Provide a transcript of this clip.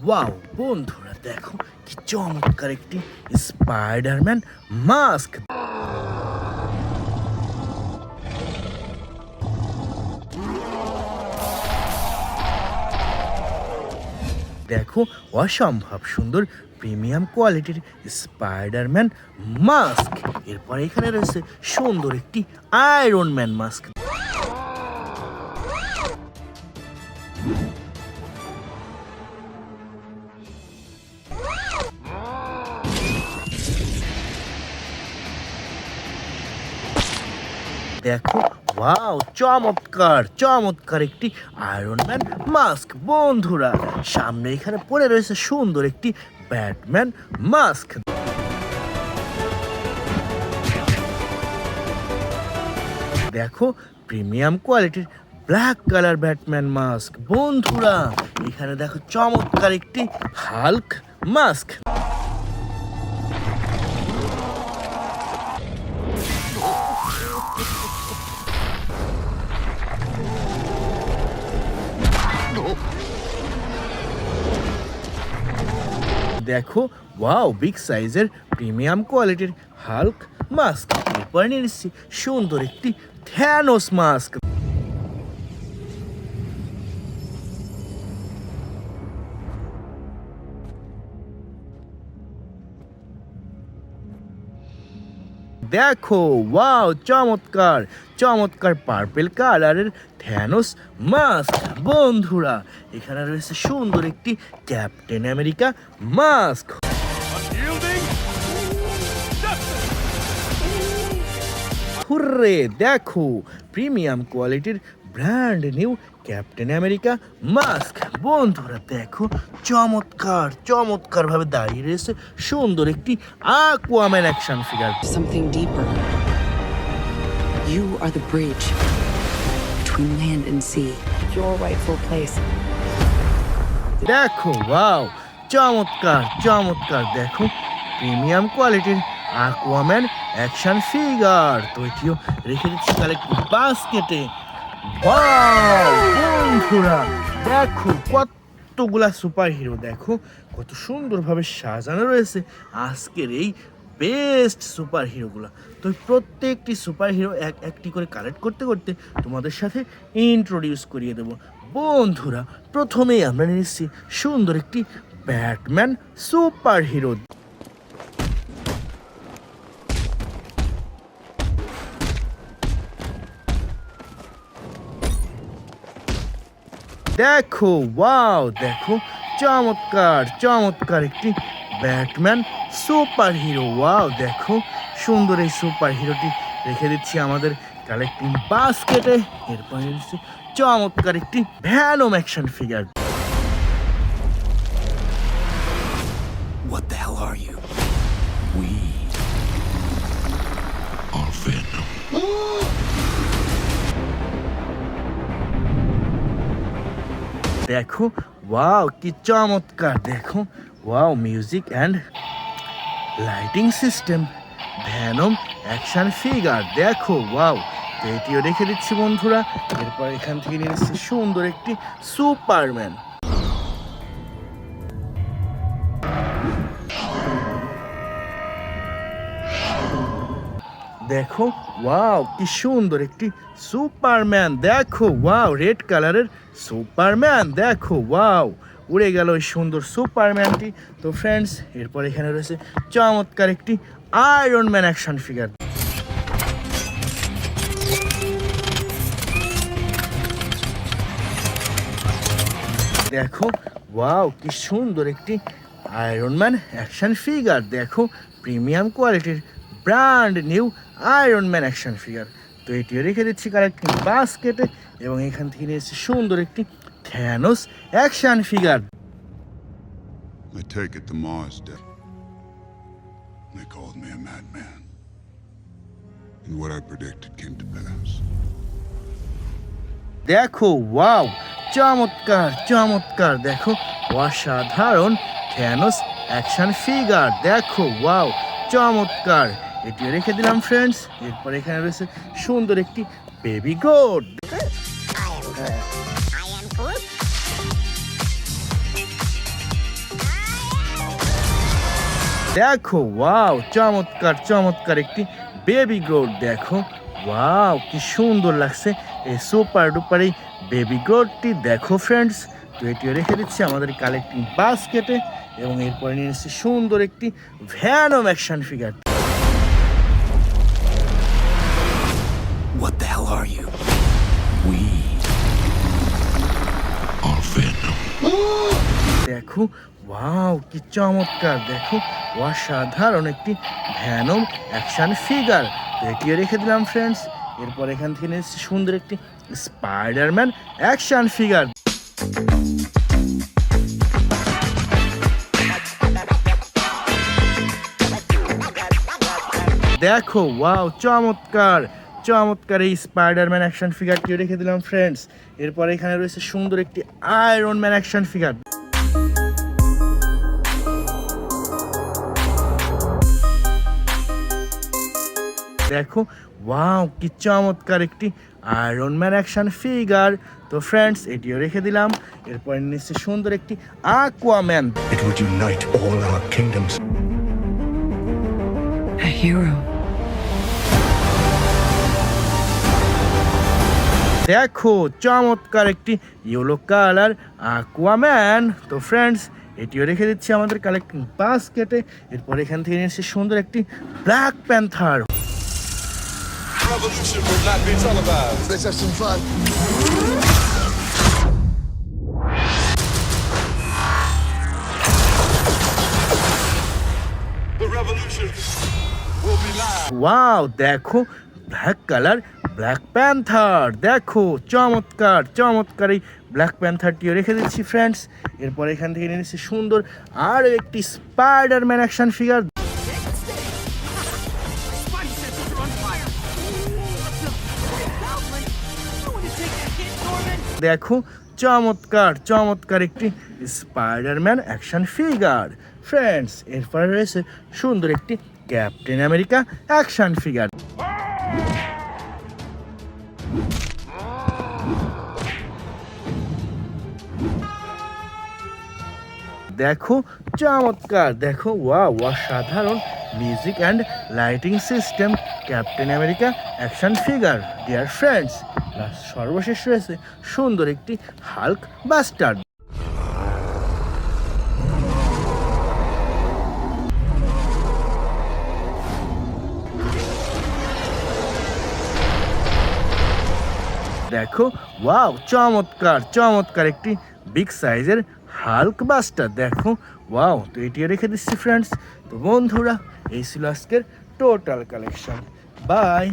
Wow বন্ধুরা, দেখো কি চমৎকার একটি স্পাইডারম্যান মাস্ক। দেখো অসম্ভব সুন্দর প্রিমিয়াম কোয়ালিটির স্পাইডারম্যান মাস্ক। এরপর এখানে রয়েছে সুন্দর একটি আয়রন ম্যান মাস্ক। দেখো ওয়াও, চমৎকার চমৎকার একটি আয়রন ম্যান মাস্ক। বন্ধুরা সামনে এখানে পড়ে রয়েছে সুন্দর একটি ব্যাটম্যান মাস্ক। দেখো প্রিমিয়াম কোয়ালিটির ব্ল্যাক কালার ব্যাটম্যান মাস্ক। বন্ধুরা এখানে দেখো চমৎকার একটি হাল্ক মাস্ক। দেখো ওয়াও, বিগ সাইজের প্রিমিয়াম কোয়ালিটির হাল্ক মাস্ক। এরপর নিয়ে নিচ্ছি সুন্দর একটি থ্যানোস মাস্ক। দেখো ওয়াও, চমৎকার চমৎকার পার্পেল কালারের থ্যানোস মাস্ক। বন্ধুরা এখানে রয়েছে সুন্দর একটি ক্যাপ্টেন আমেরিকা মাস্ক। হুররে, দেখো প্রিমিয়াম কোয়ালিটির brand new Captain America mask. বন্ধুরা দেখো চমৎকার চমৎকার ভাবে দাঁড়িয়ে রয়েছে সুন্দর একটি Aquaman action figure. Something deeper. You are the bridge between land and sea. Your rightful place. দেখো ওয়াও, চমৎকার চমৎকার, দেখো প্রিমিয়াম কোয়ালিটির আকুয়াম্যান অ্যাকশন ফিগার। তো এটিও রেখে দিচ্ছি কালেক্টিভ বাস্কেটে। ওয়াও বন্ধুরা দেখো কতগুলা সুপার হিরো, দেখো কত সুন্দরভাবে সাজানো রয়েছে আজকের এই বেস্ট সুপার হিরোগুলো। তো প্রত্যেকটি সুপার হিরো একটি করে কালেক্ট করতে করতে তোমাদের সাথে ইন্ট্রোডিউস করিয়ে দেব। বন্ধুরা প্রথমেই আমরা নিচ্ছি সুন্দর একটি ব্যাটম্যান সুপার হিরো। দেখো ওয়াও, দেখো চমৎকার চমৎকার একটি ব্যাটম্যান সুপার হিরো। ওয়াও দেখো সুন্দর এই সুপার হিরোটি রেখে দিচ্ছি আমাদের কালেক্টিং বাস্কেটে। এরপর দিচ্ছি চমৎকার একটি Venom action figure. What the hell are you? We are Venom. দেখো ওয়াও কি চমৎকার, দেখো wow music and lighting system Venom action figure. দেখো ওয়াও, তো এটিও রেখে দিচ্ছি বন্ধুরা। এরপর এখান থেকে নিয়ে নিচ্ছি সুন্দর একটি সুপারম্যান। দেখো ওয়াও কি সুন্দর একটি সুপারম্যান। দেখো ওয়াও রেড কালারের সুপারম্যান। দেখো ওয়াও উড়ে গেল ওই সুন্দর সুপারম্যানটি। তো ফ্রেন্ডস এরপর এখানে রয়েছে চমৎকার একটি আয়রন ম্যান অ্যাকশন ফিগার। দেখো ওয়াও কি সুন্দর একটি আয়রন ম্যান অ্যাকশন ফিগার। দেখো প্রিমিয়াম কোয়ালিটির brand new iron man action figure. তো এটিও রেখে দিচ্ছি কালেক্টিং বাস্কেটে এবং এখান থেকে নিয়েছি সুন্দর একটি Thanos action figure. I take it to Mars Day. They called me a madman. And what I predicted came to pass. দেখো ওয়াও চমৎকার চমৎকার, দেখো অসাধারণ থ্যানোস অ্যাকশন ফিগার। দেখো ওয়াও চমৎকার, এটি রেখে দিলাম ফ্রেন্ডস। এরপর এখানে রয়েছে সুন্দর একটি বেবি গোট। দেখো ওয়াও, চমৎকার চমৎকার একটি বেবি গ্রোথ। দেখো ওয়াও, কি সুন্দর লাগছে এই সুপার ডুপার এই বেবি গ্রোথটি। দেখো ফ্রেন্ডস, তো এটিও রেখে দিচ্ছি আমাদের কালেক্টিং বাস্কেটে। এবং এরপরে নিয়ে এসেছি সুন্দর একটি Venom action figure. What the hell are you? We are Venom. দেখো ওয়াও, কি চমৎকার। দেখো অসাধারণ একটি ভ্যানম অ্যাকশন ফিগার। তো এটিও রেখে দিলাম ফ্রেন্ডস। এরপর এখান থেকে নিয়ে এসেছি সুন্দর একটি স্পাইডারম্যান অ্যাকশন ফিগার। দেখো ওয়াও, চমৎকার চমৎকার এই স্পাইডারম্যান অ্যাকশন ফিগারটিও রেখে দিলাম ফ্রেন্ডস। এরপর এখানে রয়েছে সুন্দর একটি আয়রন ম্যান অ্যাকশন ফিগার। দেখো ওয়াও, কি চমৎকার একটি আয়রন ম্যান অ্যাকশন ফিগার। তো ফ্রেন্ডস, এটিও রেখে দিলাম। এরপর নিচ্ছে সুন্দর একটি আকুয়াম্যান। It would unite all our kingdoms. A hero. দেখো চমৎকার একটি ইয়েলো কালার আকুয়াম্যান। তো ফ্রেন্ডস, এটিও রেখে দিচ্ছি আমাদের কালেক্টিং বাস্কেটে। এরপর এখান থেকে নিয়েছি সুন্দর একটি black panther. Revolution will not be televised. Let's have some fun. The revolution will be live. Wow, দেখো ব্ল্যাক কালার ব্ল্যাক প্যান্থার। দেখো চমৎকার চমৎকার এই ব্ল্যাক প্যান্থারটিও রেখে দিচ্ছি ফ্রেন্ডস। এরপর এখান থেকে নিয়েছি সুন্দর আরও একটি স্পাইডারম্যান অ্যাকশন ফিগার। দেখো চমৎকার চমৎকার একটি স্পাইডারম্যান অ্যাকশন ফিগার ফ্রেন্ডস। এরপরে রয়েছে সুন্দর একটি ক্যাপ্টেন আমেরিকা অ্যাকশন ফিগার। দেখো চমৎকার। দেখো ওয়াও, অসাধারণ music and lighting system captain America action figure dear friends. সর্বশেষ রয়েছে সুন্দর একটি হাল্ক বাস্টার্ড। দেখো ওয়াও, চমৎকার চমৎকার একটি বিগ সাইজের হাল্ক বাস্টার। দেখো ওয়াও, তো এটিও রেখে দিচ্ছি ফ্রেন্ডস। তো বন্ধুরা, এই ছিল আজকের টোটাল কালেকশন। বাই।